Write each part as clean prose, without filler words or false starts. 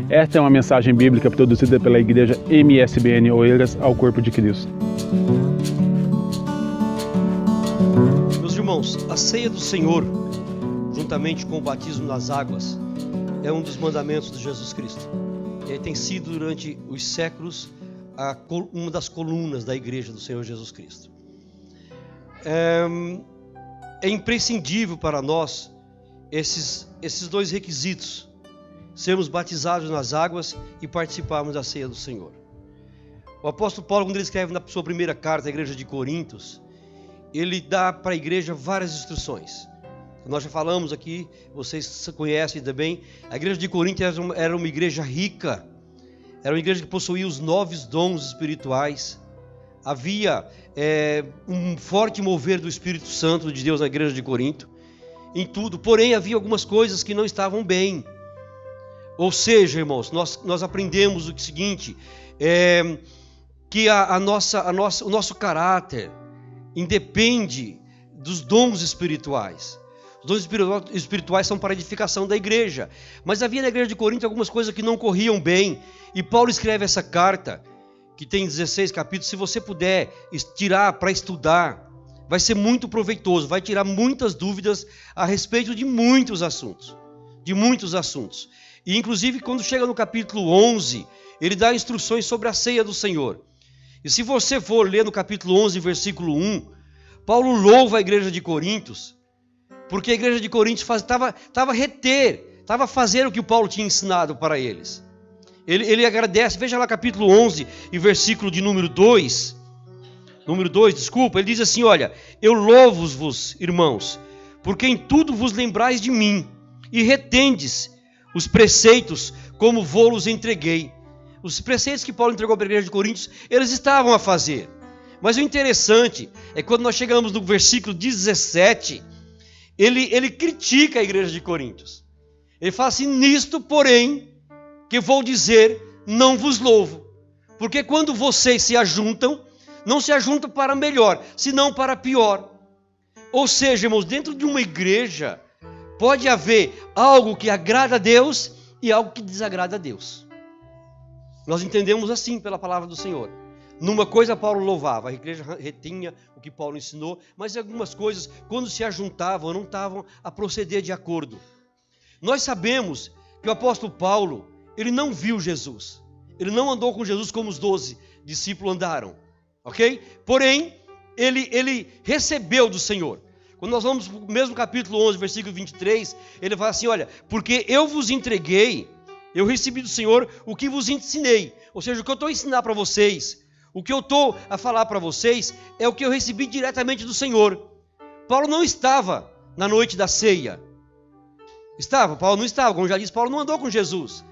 Esta é uma mensagem bíblica produzida pela Igreja MSBN Oeiras ao Corpo de Cristo. Meus irmãos, a ceia do Senhor, juntamente com o batismo nas águas, é um dos mandamentos de Jesus Cristo. Ele tem sido durante os séculos uma das colunas da igreja do Senhor Jesus Cristo. É imprescindível para nós esses dois requisitos: sermos batizados nas águas e participarmos da ceia do Senhor. O apóstolo Paulo, quando ele escreve na sua primeira carta à igreja de Coríntios, ele dá para a igreja várias instruções. Nós já falamos aqui, vocês conhecem também, a igreja de Coríntios era uma igreja rica, era uma igreja que possuía os 9 dons espirituais, havia um forte mover do Espírito Santo de Deus na igreja de Corinto, em tudo, porém havia algumas coisas que não estavam bem. Ou seja, irmãos, nós aprendemos o seguinte, que o nosso caráter independe dos dons espirituais. Os dons espirituais são para a edificação da igreja. Mas havia na igreja de Corinto algumas coisas que não corriam bem. E Paulo escreve essa carta, que tem 16 capítulos. Se você puder tirar para estudar, vai ser muito proveitoso. Vai tirar muitas dúvidas a respeito de muitos assuntos. E inclusive quando chega no capítulo 11, ele dá instruções sobre a ceia do Senhor. E se você for ler no capítulo 11, versículo 1, Paulo louva a igreja de Coríntios, porque a igreja de Coríntios estava a fazer o que o Paulo tinha ensinado para eles. Ele agradece, veja lá capítulo 11 e versículo de número 2, ele diz assim, olha, eu louvo-vos, irmãos, porque em tudo vos lembrais de mim, e retendes os preceitos como vou-los entreguei. Os preceitos que Paulo entregou para a igreja de Coríntios, eles estavam a fazer. Mas o interessante é que quando nós chegamos no versículo 17, ele critica a igreja de Coríntios. Ele fala assim, nisto, porém, que vou dizer, não vos louvo. Porque quando vocês se ajuntam, não se ajuntam para melhor, senão para pior. Ou seja, irmãos, dentro de uma igreja, pode haver algo que agrada a Deus e algo que desagrada a Deus. Nós entendemos assim pela palavra do Senhor. Numa coisa Paulo louvava, a igreja retinha o que Paulo ensinou, mas algumas coisas, quando se ajuntavam, não estavam a proceder de acordo. Nós sabemos que o apóstolo Paulo, ele não viu Jesus. Ele não andou com Jesus como os 12 discípulos andaram. Ok? Porém, ele recebeu do Senhor. Quando nós vamos para o mesmo capítulo 11, versículo 23, ele fala assim, olha, porque eu vos entreguei, eu recebi do Senhor o que vos ensinei. Ou seja, o que eu estou a ensinar para vocês, o que eu estou a falar para vocês, é o que eu recebi diretamente do Senhor. Paulo não estava na noite da ceia. Paulo não estava, como já disse, Paulo não andou com Jesus.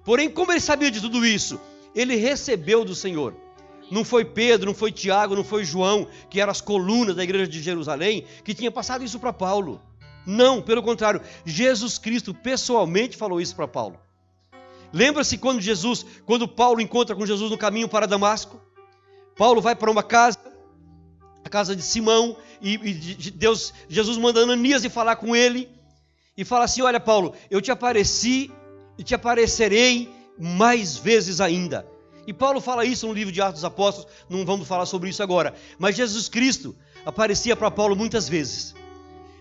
Porém, como ele sabia de tudo isso, ele recebeu do Senhor. Não foi Pedro, não foi Tiago, não foi João, que eram as colunas da igreja de Jerusalém, que tinha passado isso para Paulo. Não, pelo contrário, Jesus Cristo pessoalmente falou isso para Paulo. Lembra-se quando Paulo encontra com Jesus no caminho para Damasco? Paulo vai para uma casa, a casa de Simão, e Jesus manda Ananias ir falar com ele, e fala assim, olha Paulo, eu te apareci e te aparecerei mais vezes ainda. E Paulo fala isso no livro de Atos dos Apóstolos, não vamos falar sobre isso agora, mas Jesus Cristo aparecia para Paulo muitas vezes.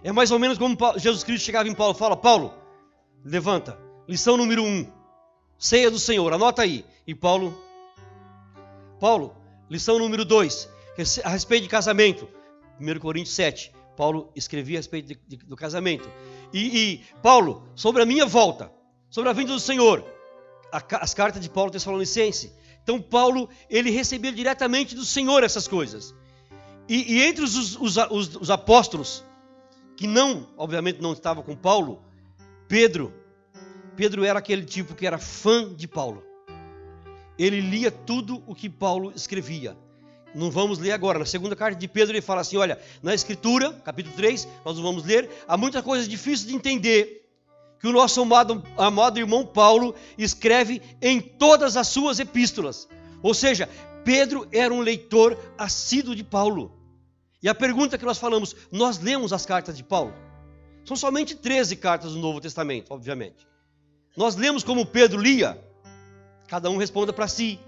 É mais ou menos como Jesus Cristo chegava em Paulo e fala, Paulo, levanta, lição número 1, ceia do Senhor, anota aí. E Paulo, lição número 2, a respeito de casamento, 1 Coríntios 7, Paulo escrevia a respeito do casamento. E Paulo, sobre a minha volta, sobre a vinda do Senhor, as cartas de Paulo Tessalonicense. Então Paulo, ele recebia diretamente do Senhor essas coisas. E entre os apóstolos, que obviamente não estavam com Paulo, Pedro era aquele tipo que era fã de Paulo. Ele lia tudo o que Paulo escrevia. Não vamos ler agora. Na segunda carta de Pedro ele fala assim, olha, na Escritura, capítulo 3, nós não vamos ler, há muitas coisas difíceis de entender, que o nosso amado irmão Paulo escreve em todas as suas epístolas. Ou seja, Pedro era um leitor assíduo de Paulo. E a pergunta que nós falamos, nós lemos as cartas de Paulo? São somente 13 cartas do Novo Testamento, obviamente. Nós lemos como Pedro lia? Cada um responda para si.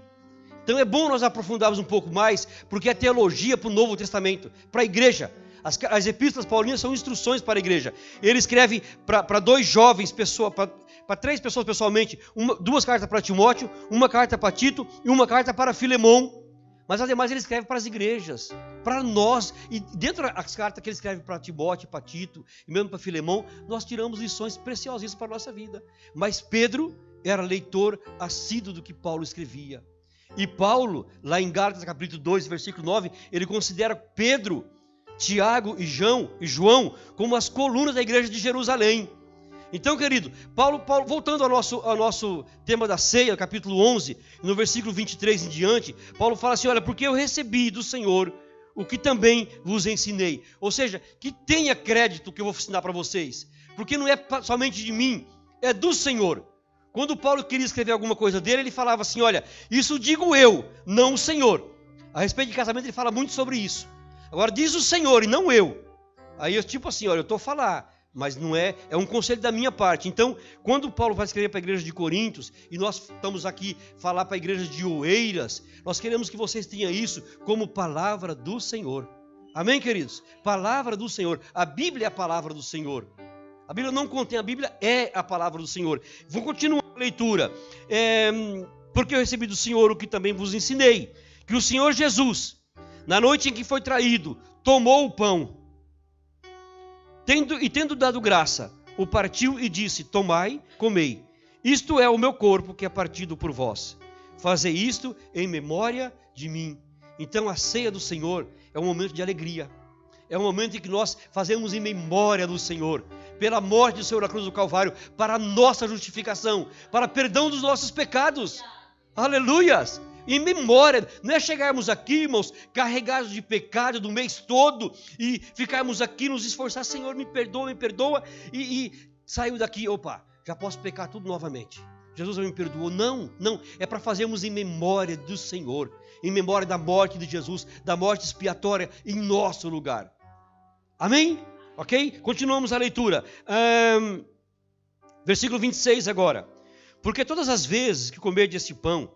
Então é bom nós aprofundarmos um pouco mais, porque é teologia para o Novo Testamento, para a igreja. As epístolas paulinas são instruções para a igreja. Ele escreve para 2 jovens, para 3 pessoas pessoalmente, 2 cartas para Timóteo, 1 carta para Tito e 1 carta para Filemão. Mas ademais ele escreve para as igrejas, para nós. E dentro das cartas que ele escreve para Timóteo, para Tito e mesmo para Filemão, nós tiramos lições preciosíssimas para a nossa vida. Mas Pedro era leitor assíduo do que Paulo escrevia. E Paulo, lá em Gálatas capítulo 2, versículo 9, ele considera Pedro, Tiago e João como as colunas da igreja de Jerusalém. Então, querido, Paulo voltando ao nosso tema da ceia, capítulo 11, no versículo 23 em diante, Paulo fala assim, olha, porque eu recebi do Senhor o que também vos ensinei. Ou seja, que tenha crédito o que eu vou ensinar para vocês, porque não é somente de mim, é do Senhor. Quando Paulo queria escrever alguma coisa dele, ele falava assim, olha, isso digo eu, não o Senhor. A respeito de casamento, ele fala muito sobre isso. Agora, diz o Senhor e não eu. Aí eu tipo assim, olha, eu estou a falar, mas não é um conselho da minha parte. Então, quando Paulo vai escrever para a igreja de Coríntios, e nós estamos aqui falar para a igreja de Oeiras, nós queremos que vocês tenham isso como palavra do Senhor. Amém, queridos? Palavra do Senhor. A Bíblia é a palavra do Senhor. A Bíblia não contém, a Bíblia é a palavra do Senhor. Vou continuar a leitura. Porque eu recebi do Senhor o que também vos ensinei, que o Senhor Jesus, na noite em que foi traído, tomou o pão, tendo dado graça, o partiu e disse, tomai, comei, isto é o meu corpo que é partido por vós, fazei isto em memória de mim. Então a ceia do Senhor é um momento de alegria, é um momento em que nós fazemos em memória do Senhor, pela morte do Senhor na cruz do Calvário, para a nossa justificação, para perdão dos nossos pecados. Aleluias! Em memória, não é chegarmos aqui, irmãos, carregados de pecado do mês todo e ficarmos aqui, nos esforçar, Senhor, me perdoa, e saiu daqui, opa, já posso pecar tudo novamente. Jesus me perdoou. Não, é para fazermos em memória do Senhor, em memória da morte de Jesus, da morte expiatória em nosso lugar. Amém? Ok? Continuamos a leitura. Versículo 26 agora. Porque todas as vezes que comerdes este pão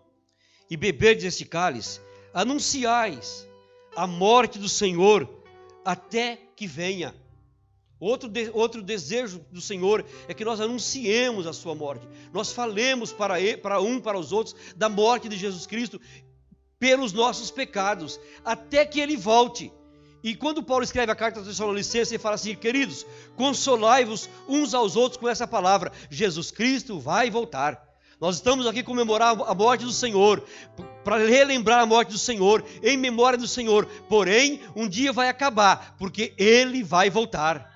e beberdes este cálice, anunciais a morte do Senhor até que venha. Outro desejo do Senhor é que nós anunciemos a sua morte. Nós falemos para os outros da morte de Jesus Cristo pelos nossos pecados, até que Ele volte. E quando Paulo escreve a carta aos Tessalonicenses, ele fala assim, queridos, consolai-vos uns aos outros com essa palavra, Jesus Cristo vai voltar. Nós estamos aqui comemorar a morte do Senhor, para relembrar a morte do Senhor, em memória do Senhor. Porém, um dia vai acabar, porque Ele vai voltar.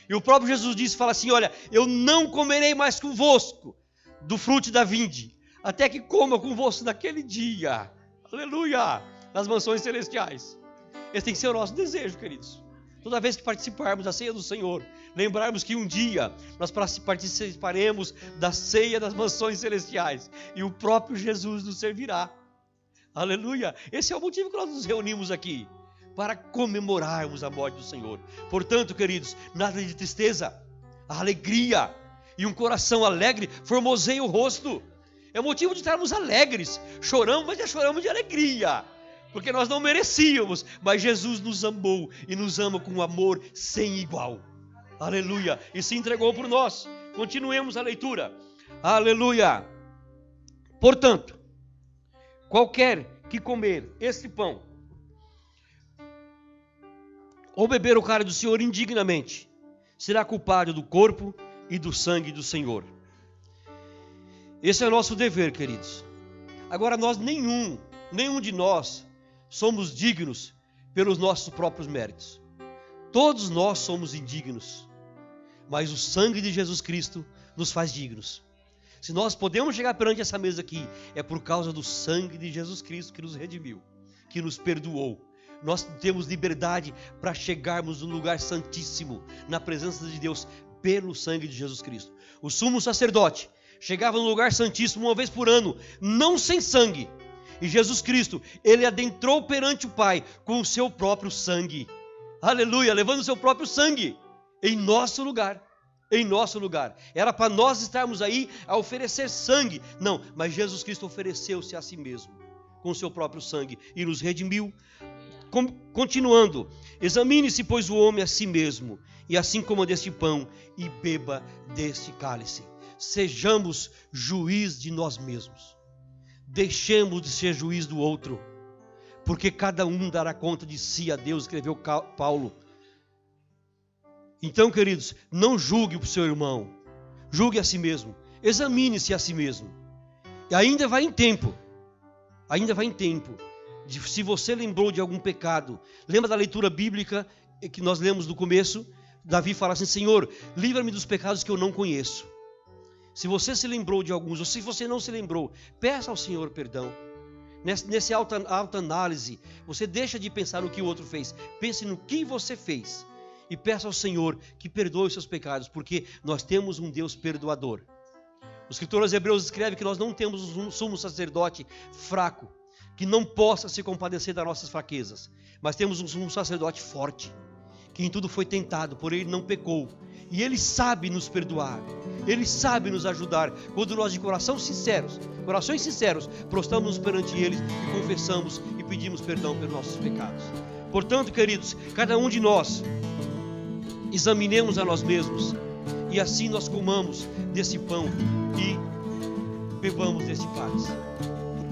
E o próprio Jesus disse, fala assim, olha, eu não comerei mais convosco do fruto da vinde, até que coma convosco naquele dia. Aleluia! Nas mansões celestiais. Esse tem que ser o nosso desejo, queridos. Toda vez que participarmos da ceia do Senhor, lembrarmos que um dia nós participaremos da ceia das mansões celestiais e o próprio Jesus nos servirá. Aleluia! Esse é o motivo que nós nos reunimos aqui, para comemorarmos a morte do Senhor. Portanto, queridos, nada de tristeza, a alegria e um coração alegre formoseia o rosto. É motivo de estarmos alegres. Choramos, mas já choramos de alegria, porque nós não merecíamos, mas Jesus nos amou e nos ama com um amor sem igual. Aleluia! E se entregou por nós. Continuemos a leitura. Aleluia! Portanto, qualquer que comer este pão ou beber o cálice do Senhor indignamente, será culpado do corpo e do sangue do Senhor. Esse é o nosso dever, queridos. Agora, nenhum de nós somos dignos pelos nossos próprios méritos. Todos nós somos indignos, mas o sangue de Jesus Cristo nos faz dignos. Se nós podemos chegar perante essa mesa aqui, é por causa do sangue de Jesus Cristo que nos redimiu, que nos perdoou. Nós temos liberdade para chegarmos no lugar santíssimo, na presença de Deus, pelo sangue de Jesus Cristo. O sumo sacerdote chegava no lugar santíssimo uma vez por ano, não sem sangue. E Jesus Cristo, Ele adentrou perante o Pai com o seu próprio sangue. Aleluia, levando o seu próprio sangue em nosso lugar. em nosso lugar. Era para nós estarmos aí a oferecer sangue. Não, mas Jesus Cristo ofereceu-se a si mesmo, com o seu próprio sangue, e nos redimiu. Continuando, examine-se, pois, o homem a si mesmo, e assim coma deste pão e beba deste cálice. Sejamos juiz de nós mesmos. Deixemos de ser juiz do outro, porque cada um dará conta de si a Deus, escreveu Paulo. Então, queridos, não julgue o seu irmão, julgue a si mesmo, examine-se a si mesmo. E ainda vai em tempo, se você lembrou de algum pecado, lembra da leitura bíblica que nós lemos no começo? Davi fala assim: Senhor, livra-me dos pecados que eu não conheço. Se você se lembrou de alguns, ou se você não se lembrou, peça ao Senhor perdão. Nessa autoanálise, você deixa de pensar no que o outro fez, pense no que você fez. E peça ao Senhor que perdoe os seus pecados, porque nós temos um Deus perdoador. O escritor aos Hebreus escreve que nós não temos um sumo sacerdote fraco, que não possa se compadecer das nossas fraquezas, mas temos um sumo sacerdote forte, que em tudo foi tentado, porém ele não pecou. E Ele sabe nos perdoar, Ele sabe nos ajudar, quando nós de corações sinceros, prostramos perante Ele e confessamos e pedimos perdão pelos nossos pecados. Portanto, queridos, cada um de nós, examinemos a nós mesmos, e assim nós comamos desse pão e bebamos desse cálice.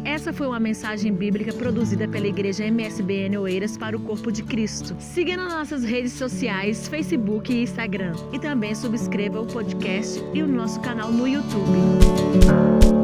Essa foi uma mensagem bíblica produzida pela Igreja MSBN Oeiras para o Corpo de Cristo. Siga nas nossas redes sociais, Facebook e Instagram. E também subscreva o podcast e o nosso canal no YouTube.